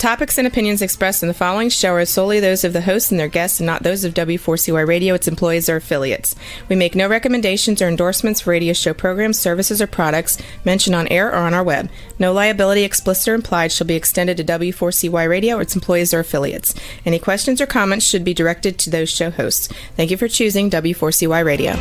topics and opinions expressed in the following show are solely those of the hosts and their guests and not those of W4CY Radio, its employees, or affiliates. We make no recommendations or endorsements for radio show programs, services, or products mentioned on air or on our web. No liability, explicit or implied, shall be extended to W4CY Radio or its employees or affiliates. Any questions or comments should be directed to those show hosts. Thank you for choosing W4CY Radio.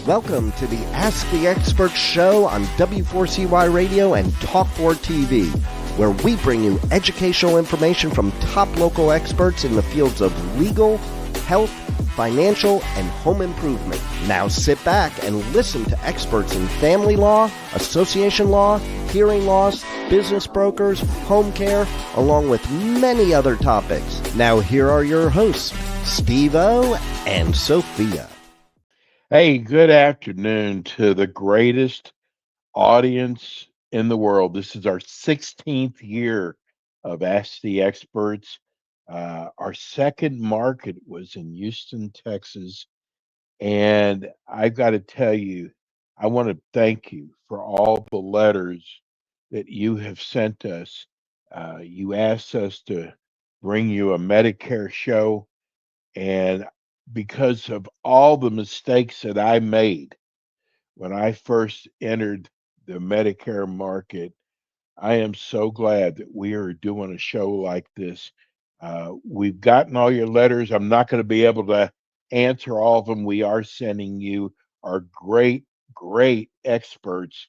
Welcome to the Ask the Expert show on W4CY Radio and Talk4 TV, where we bring you educational information from top local experts in the fields of legal, health, financial, and home improvement. Now sit back and listen to experts in family law, association law, hearing loss, business brokers, home care, along with many other topics. Now here are your hosts, Steve-O and Sophia. Hey, good afternoon to the greatest audience in the world. This is our 16th year of Ask the Experts. Our second market was in Houston, Texas. And I've got to tell you, I want to thank you for all the letters that you have sent us. You asked us to bring you a Medicare show. And because of all the mistakes that I made when I first entered the Medicare market, I am so glad that we are doing a show like this. We've gotten all your letters. I'm not going to be able to answer all of them. We are sending you our great experts,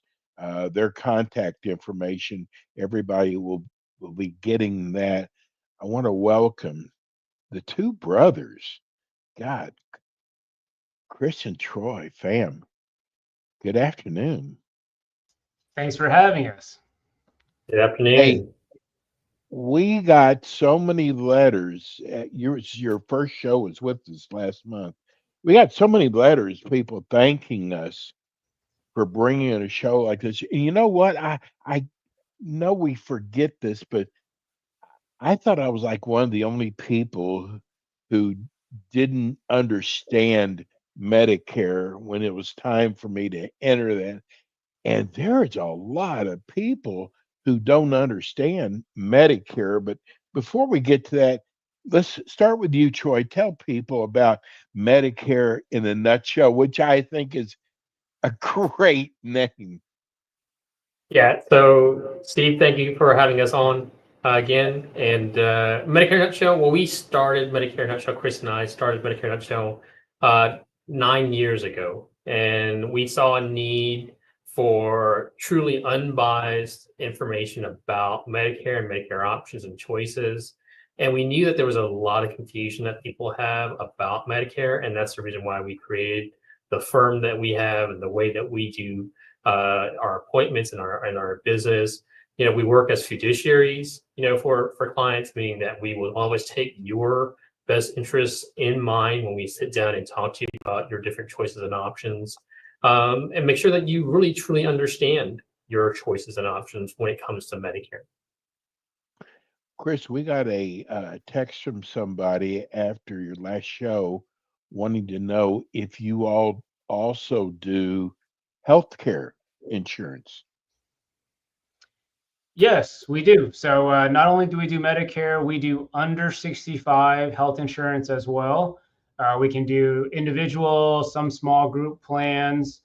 their contact information. Everybody will be getting that. I want to welcome the two brothers. God, Chris and Troy, fam, good afternoon. Thanks for having us. Good afternoon. Hey, we got so many letters. Your first show was with us last month. We got so many letters, people thanking us for bringing a show like this. And you know what? I know we forget this, but I thought I was like one of the only people who didn't understand Medicare when it was time for me to enter that. And there's a lot of people who don't understand Medicare. But before we get to that, let's start with you, Troy. Tell people about Medicare in a nutshell, which I think is a great name. Yeah, so Steve, thank you for having us on again. And Medicare Nutshell, well, we started Medicare Nutshell, Chris and I started Medicare Nutshell 9 years ago. And we saw a need for truly unbiased information about Medicare and Medicare options and choices. And we knew that there was a lot of confusion that people have about Medicare. And that's the reason why we created the firm that we have and the way that we do our appointments and our business. You know, we work as fiduciaries, for clients, meaning that we will always take your best interests in mind when we sit down and talk to you about your different choices and options, and make sure that you really, truly understand your choices and options when it comes to Medicare. Chris, we got a text from somebody after your last show wanting to know if you all also do healthcare insurance. Yes, we do. So not only do we do Medicare, we do under 65 health insurance as well. We can do individual, some small group plans.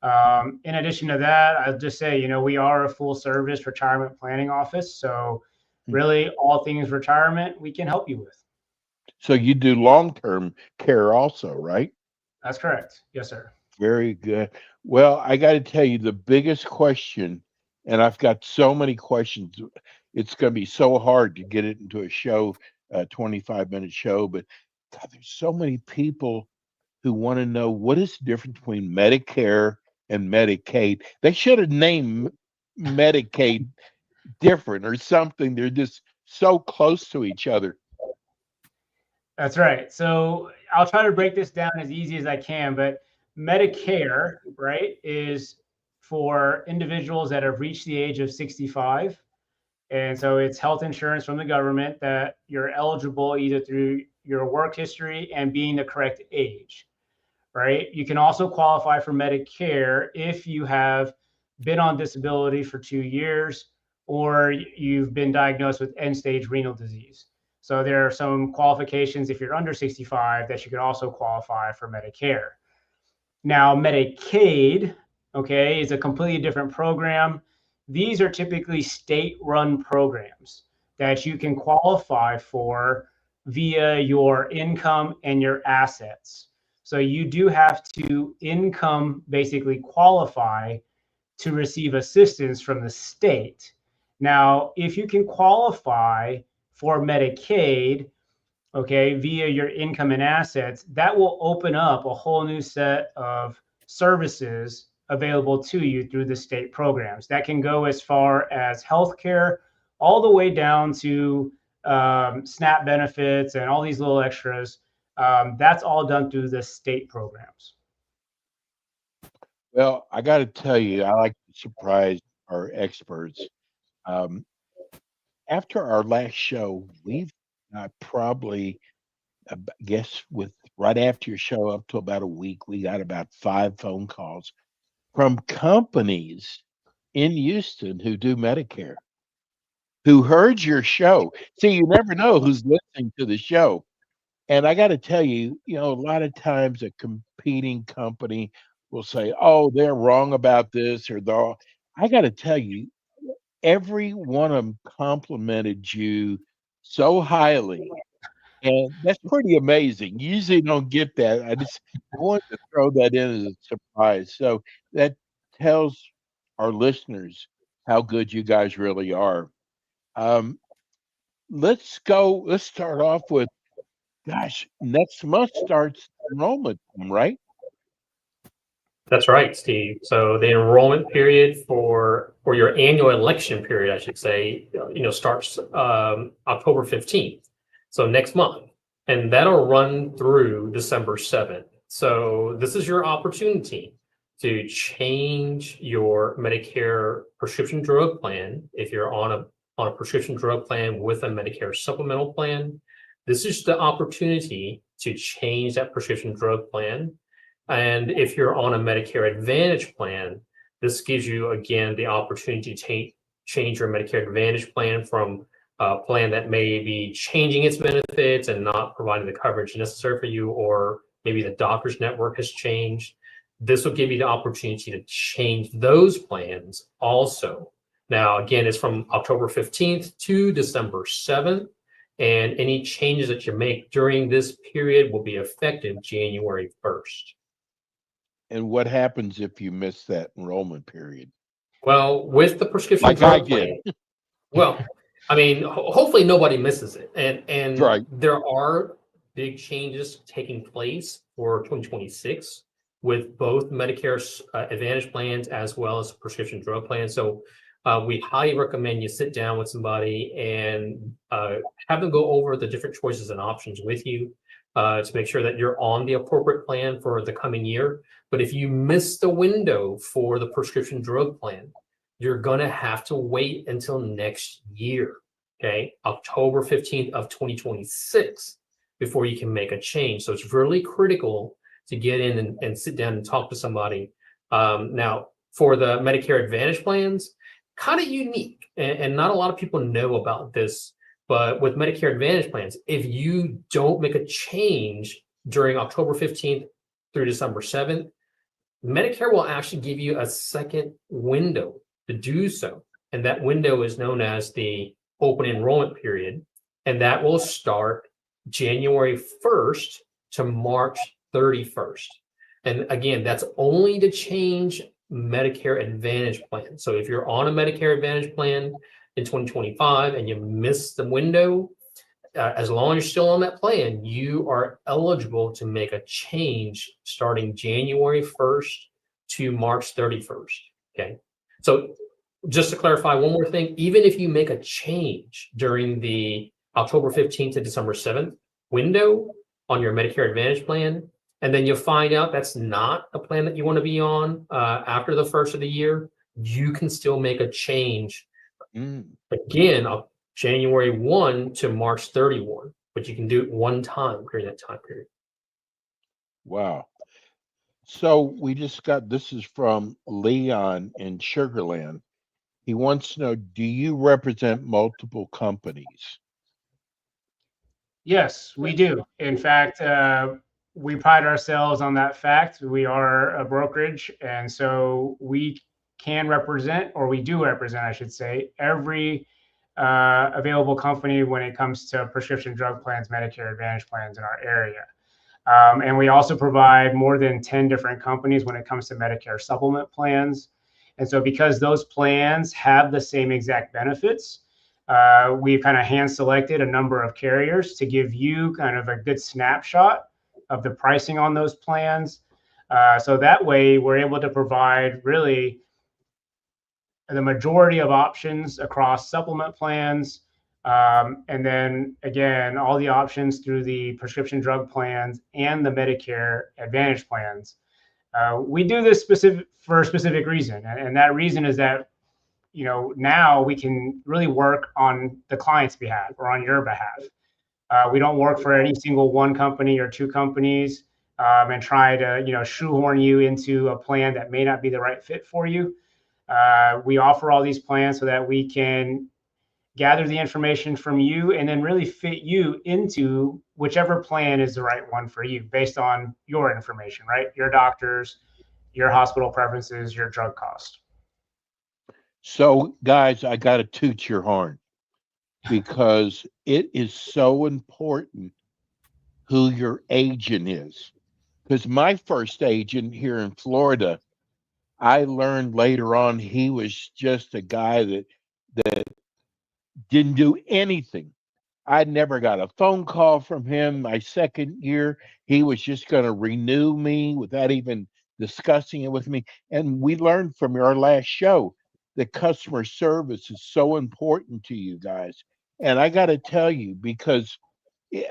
In addition to that, I'll just say, we are a full service retirement planning office. So really all things retirement, we can help you with. So you do long-term care also, right? That's correct. Yes, sir. Very good. Well, I got to tell you the biggest question, and I've got so many questions. It's going to be so hard to get it into a show, a 25-minute show, but God, there's so many people who want to know what is the difference between Medicare and Medicaid. They should have named Medicaid different or something. They're just so close to each other. That's right. So I'll try to break this down as easy as I can, but Medicare, right, is for individuals that have reached the age of 65. And so it's health insurance from the government that you're eligible either through your work history and being the correct age, right? You can also qualify for Medicare if you have been on disability for 2 years, or you've been diagnosed with end-stage renal disease. So there are some qualifications if you're under 65 that you could also qualify for Medicare. Now, Medicaid, okay, is a completely different program. These are typically state-run programs that you can qualify for via your income and your assets. So you do have to income basically qualify to receive assistance from the state. Now, if you can qualify for Medicaid, okay, via your income and assets, that will open up a whole new set of services available to you through the state programs. That can go as far as healthcare, all the way down to SNAP benefits and all these little extras. That's all done through the state programs. Well, I got to tell you, I like to surprise our experts. Um, After our last show, we've got probably, guess with right after your show up to about a week, we got about 5 phone calls from companies in Houston who do Medicare, who heard your show. See, you never know who's listening to the show. And I got to tell you, a lot of times a competing company will say, "Oh, they're wrong about this," or "They're." I got to tell you, every one of them complimented you so highly, and that's pretty amazing. You usually don't get that. I wanted to throw that in as a surprise. So that tells our listeners how good you guys really are. Um, let's go. Let's start off with, gosh, next month starts enrollment, right? That's right, Steve. So the enrollment period for your annual election period, I should say, starts October 15th. So next month, and that'll run through December 7th. So this is your opportunity to change your Medicare prescription drug plan. If you're on a prescription drug plan with a Medicare supplemental plan, this is the opportunity to change that prescription drug plan. And if you're on a Medicare Advantage plan, this gives you, again, the opportunity to change your Medicare Advantage plan from a plan that may be changing its benefits and not providing the coverage necessary for you, or maybe the doctor's network has changed. This will give you the opportunity to change those plans also. Now, again, it's from October 15th to December 7th, and any changes that you make during this period will be effective January 1st. And what happens if you miss that enrollment period? Well, with the prescription Like I drug did. plan, well, I mean, hopefully nobody misses it. And Right. there are big changes taking place for 2026 with both Medicare Advantage plans as well as prescription drug plans. So we highly recommend you sit down with somebody and have them go over the different choices and options with you to make sure that you're on the appropriate plan for the coming year. But if you miss the window for the prescription drug plan, you're going to have to wait until next year, okay, October 15th of 2026, before you can make a change. So it's really critical to get in and sit down and talk to somebody. Now, for the Medicare Advantage plans, kind of unique, and not a lot of people know about this, but with Medicare Advantage plans, if you don't make a change during October 15th through December 7th, Medicare will actually give you a second window to do so. And that window is known as the open enrollment period. And that will start January 1st to March 31st. And again, that's only to change Medicare Advantage plan. So if you're on a Medicare Advantage plan in 2025 and you miss the window, as long as you're still on that plan, you are eligible to make a change starting January 1st to March 31st. Okay. So just to clarify one more thing, even if you make a change during the October 15th to December 7th window on your Medicare Advantage plan, and then you find out that's not a plan that you want to be on after the first of the year, you can still make a change again January 1 to March 31, but you can do it one time during that time period. Wow. So we just got this is from Leon in Sugarland. He wants to know, do you represent multiple companies? Yes, we do. In fact, we pride ourselves on that fact. We are a brokerage, and so we can represent, or we do represent, I should say, every available company when it comes to prescription drug plans, Medicare Advantage plans in our area. And we also provide more than 10 different companies when it comes to Medicare supplement plans. And so because those plans have the same exact benefits, we've kind of hand selected a number of carriers to give you kind of a good snapshot of the pricing on those plans. So that way we're able to provide really the majority of options across supplement plans. And then again, all the options through the prescription drug plans and the Medicare Advantage plans. We do this for a specific reason. And that reason is that, now we can really work on the client's behalf or on your behalf. We don't work for any single one company or two companies and try to, shoehorn you into a plan that may not be the right fit for you. We offer all these plans so that we can gather the information from you and then really fit you into whichever plan is the right one for you based on your information, right? Your doctors, your hospital preferences, your drug cost. So, guys, I got to toot your horn because it is so important who your agent is. Because my first agent here in Florida, I learned later on he was just a guy that didn't do anything. I never got a phone call from him. My second year, he was just going to renew me without even discussing it with me. And we learned from our last show that customer service is so important to you guys. And I got to tell you, because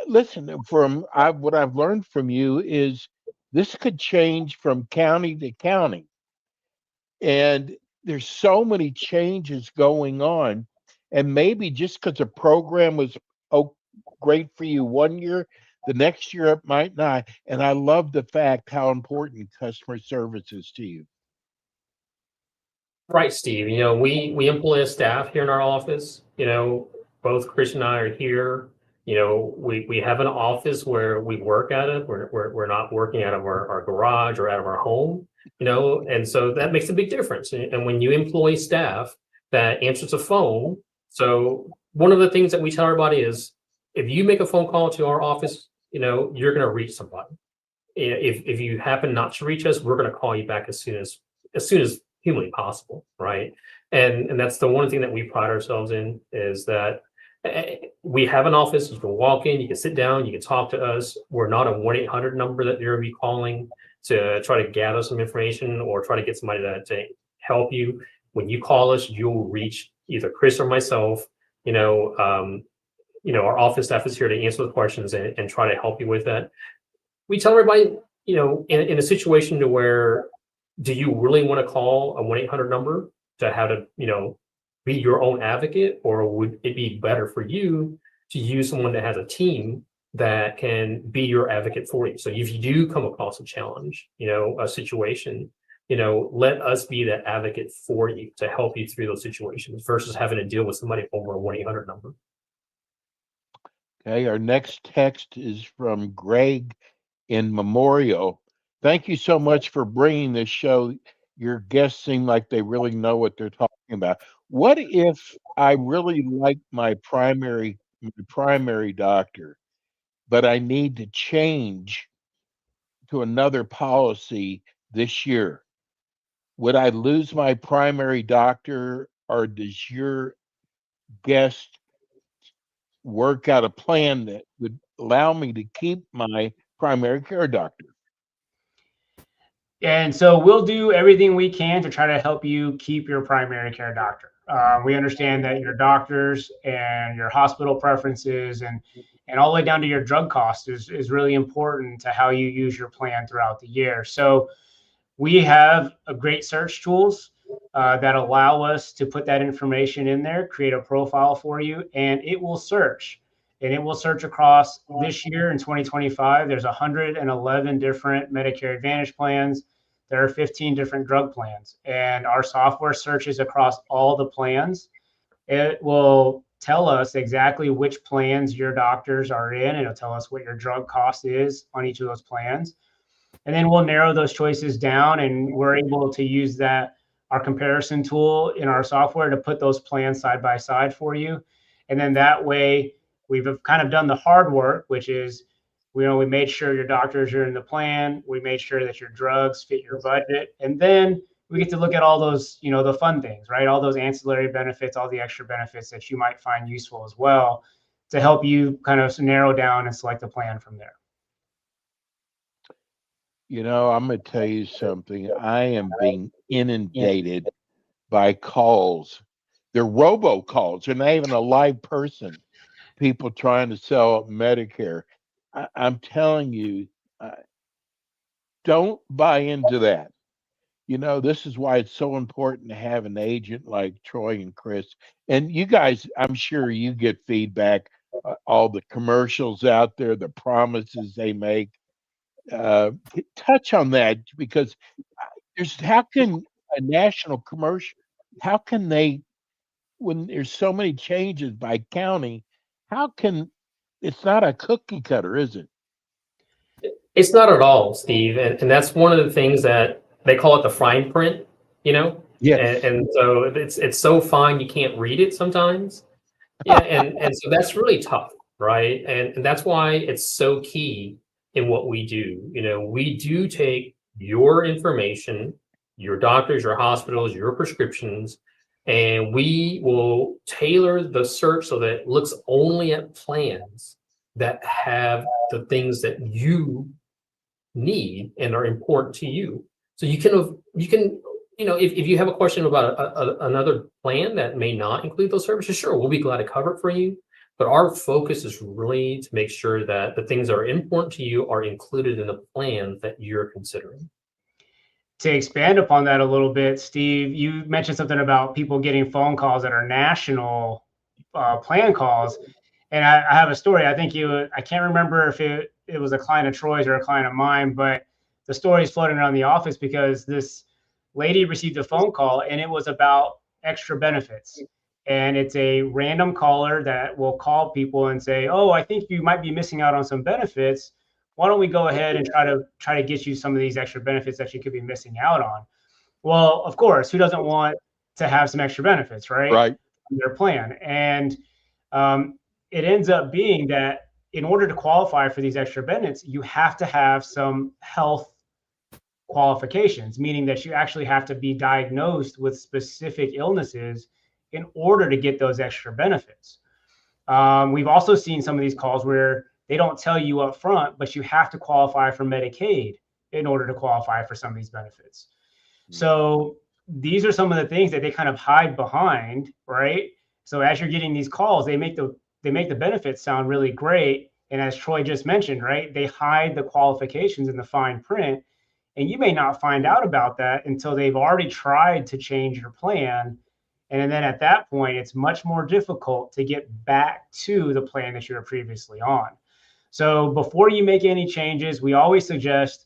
listen, what I've learned from you is this could change from county to county. And there's so many changes going on. And maybe just because a program was oh, great for you one year, the next year it might not. And I love the fact how important customer service is to you. Right, Steve. We employ a staff here in our office. Both Chris and I are here. We have an office where we work out of. We're not working out of our garage or out of our home. And so that makes a big difference. And when you employ staff that answers the phone, so one of the things that we tell everybody is, if you make a phone call to our office, you're going to reach somebody. If you happen not to reach us, we're going to call you back as soon as humanly possible, right? And that's the one thing that we pride ourselves in, is that we have an office. You can walk in, you can sit down, you can talk to us. We're not a 1-800 number that you're going to be calling to try to gather some information or try to get somebody to help you. When you call us, you'll reach either Chris or myself. Our office staff is here to answer the questions and try to help you with that. We tell everybody, in a situation to where, do you really want to call a 1-800 number to how to, be your own advocate, or would it be better for you to use someone that has a team that can be your advocate for you? So if you do come across a challenge, a situation, let us be that advocate for you to help you through those situations versus having to deal with somebody over a 1-800 number. Okay, our next text is from Greg in Memorial. Thank you so much for bringing this show. Your guests seem like they really know what they're talking about. What if I really like my primary doctor, but I need to change to another policy this year? Would I lose my primary doctor, or does your guest work out a plan that would allow me to keep my primary care doctor? And so we'll do everything we can to try to help you keep your primary care doctor. We understand that your doctors and your hospital preferences and all the way down to your drug cost is really important to how you use your plan throughout the year. So we have a great search tools that allow us to put that information in there, create a profile for you, and it will search and it will search across this year in 2025. There's 111 different Medicare Advantage plans. There are 15 different drug plans, and our software searches across all the plans. It will tell us exactly which plans your doctors are in. It'll tell us what your drug cost is on each of those plans. And then we'll narrow those choices down, and we're able to use that, our comparison tool in our software, to put those plans side by side for you. And then that way we've kind of done the hard work, which is, we made sure your doctors are in the plan. We made sure that your drugs fit your budget. And then we get to look at all those, the fun things, right? All those ancillary benefits, all the extra benefits that you might find useful as well, to help you kind of narrow down and select a plan from there. I'm going to tell you something. I am being inundated by calls. They're robocalls. They're not even a live person. People trying to sell Medicare. I'm telling you, don't buy into that. This is why it's so important to have an agent like Troy and Chris. And you guys, I'm sure you get feedback, all the commercials out there, the promises they make. Touch on that, because how can a national commercial, how can they, when there's so many changes by county, how can, it's not a cookie cutter, is it? It's not at all, Steve. And that's one of the things that they call it the fine print, Yes. And so it's so fine you can't read it sometimes. Yeah, and so that's really tough, right? And that's why it's so key in what we do. We do take your information, your doctors, your hospitals, your prescriptions, and we will tailor the search so that it looks only at plans that have the things that you need and are important to you. So you can if you have a question about another plan that may not include those services, sure, we'll be glad to cover it for you. But our focus is really to make sure that the things that are important to you are included in the plan that you're considering. To expand upon that a little bit, Steve, you mentioned something about people getting phone calls that are national plan calls. And I have a story. I think I can't remember if it was a client of Troy's or a client of mine, but the story is floating around the office because this lady received a phone call, and it was about extra benefits. And it's a random caller that will call people and say, "Oh, I think you might be missing out on some benefits. Why don't we go ahead and try to get you some of these extra benefits that you could be missing out on?" Well, of course, who doesn't want to have some extra benefits, right? Right. On their plan. And it ends up being that in order to qualify for these extra benefits, you have to have some health qualifications, meaning that you actually have to be diagnosed with specific illnesses in order to get those extra benefits. We've also seen some of these calls where they don't tell you up front, but you have to qualify for Medicaid in order to qualify for some of these benefits. So these are some of the things that they kind of hide behind, right? So as you're getting these calls, they make the benefits sound really great. And as Troy just mentioned, right, they hide the qualifications in the fine print. And you may not find out about that until they've already tried to change your plan. And then at that point, it's much more difficult to get back to the plan that you were previously on. So before you make any changes, we always suggest,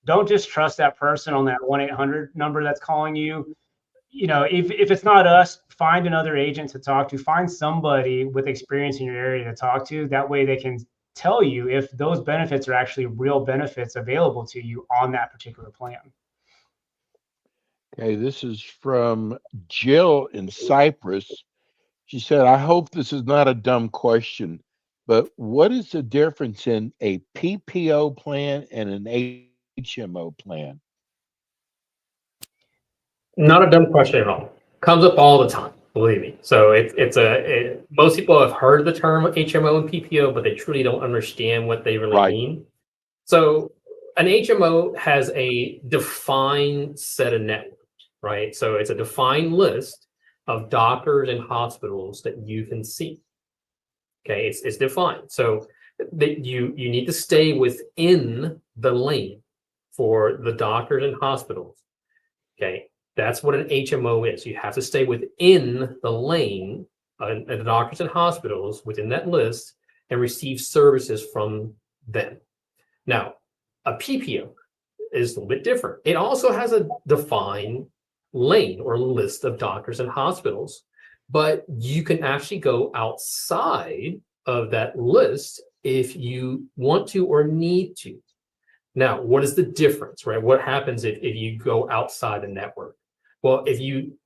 don't just trust that person on that 1-800 number that's calling you. If it's not us, find another agent to talk to. Find somebody with experience in your area to talk to. That way they can tell you if those benefits are actually real benefits available to you on that particular plan. Okay, this is from Jill in Cyprus. She said, I hope this is not a dumb question, but what is the difference in a PPO plan and an HMO plan? Not a dumb question at all. Comes up all the time, believe me. So most people have heard the term HMO and PPO, but they truly don't understand what they really mean. So an HMO has a defined set of networks, right? So it's a defined list of doctors and hospitals that you can see. Okay, it's defined. So that you need to stay within the lane for the doctors and hospitals. Okay, that's what an HMO is. You have to stay within the lane of the doctors and hospitals within that list and receive services from them. Now, a PPO is a little bit different. It also has a defined lane or list of doctors and hospitals, but you can actually go outside of that list if you want to or need to. Now, what is the difference, right? What happens if you go outside the network? Well, if you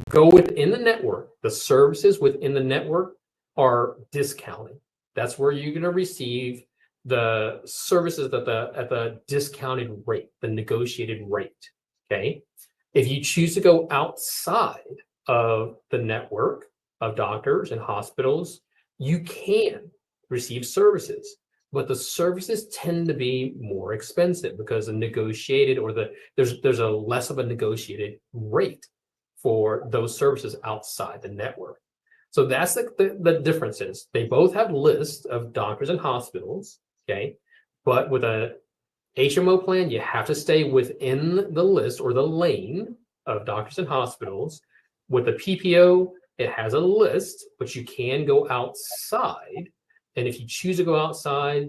go within the network, the services within the network are discounted. That's where you're going to receive the services at the discounted rate, the negotiated rate. Okay. If you choose to go outside of the network of doctors and hospitals, you can receive services, but the services tend to be more expensive because the negotiated or there's a less of a negotiated rate for those services outside the network. So that's the differences. They both have lists of doctors and hospitals, okay? But with a HMO plan, you have to stay within the list or the lane of doctors and hospitals. With a PPO, it has a list, but you can go outside. And if you choose to go outside,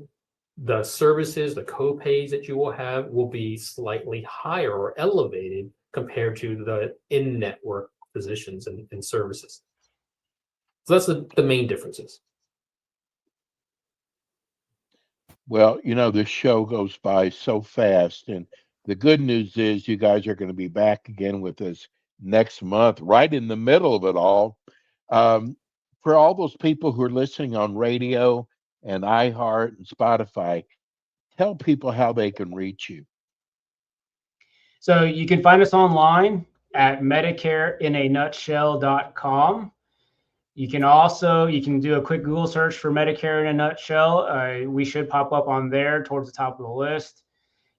the services, the co-pays that you will have will be slightly higher or elevated compared to the in-network physicians and services. So that's the main differences. Well, this show goes by so fast. And the good news is you guys are going to be back again with us next month, right in the middle of it all. For all those people who are listening on radio and iHeart and Spotify, tell people how they can reach you. So you can find us online at medicareinaNutshell.com. You can do a quick Google search for Medicare in a Nutshell. We should pop up on there towards the top of the list.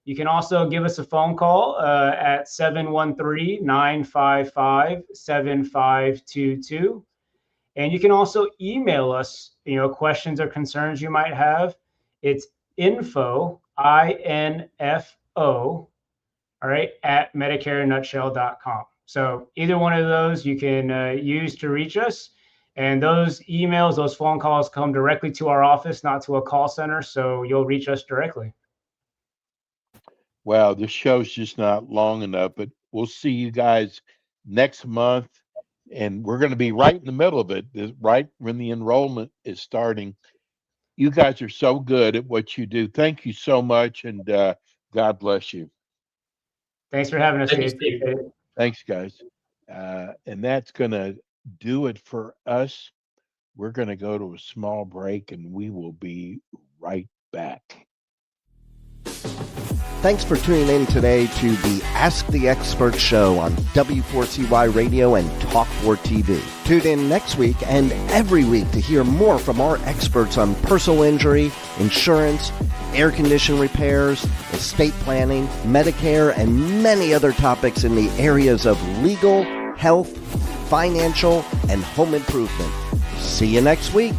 You can also give us a phone call at 713-955-7522. And you can also email us, questions or concerns you might have. It's info, INFO, all right, at medicareinaNutshell.com. So either one of those you can use to reach us. And those emails, those phone calls come directly to our office, not to a call center. So you'll reach us directly. Wow, this show's just not long enough, but we'll see you guys next month. And we're going to be right in the middle of it, right when the enrollment is starting. You guys are so good at what you do. Thank you so much, and God bless you. Thanks for having us, Steve. Thanks, guys. And that's going to do it for us. We're going to go to a small break, and we will be right back. Thanks for tuning in today to the Ask the Expert show on W4CY Radio and Talk4 TV. Tune in next week and every week to hear more from our experts on personal injury, insurance, air condition repairs, estate planning, Medicare, and many other topics in the areas of legal, health, financial, and home improvement. See you next week.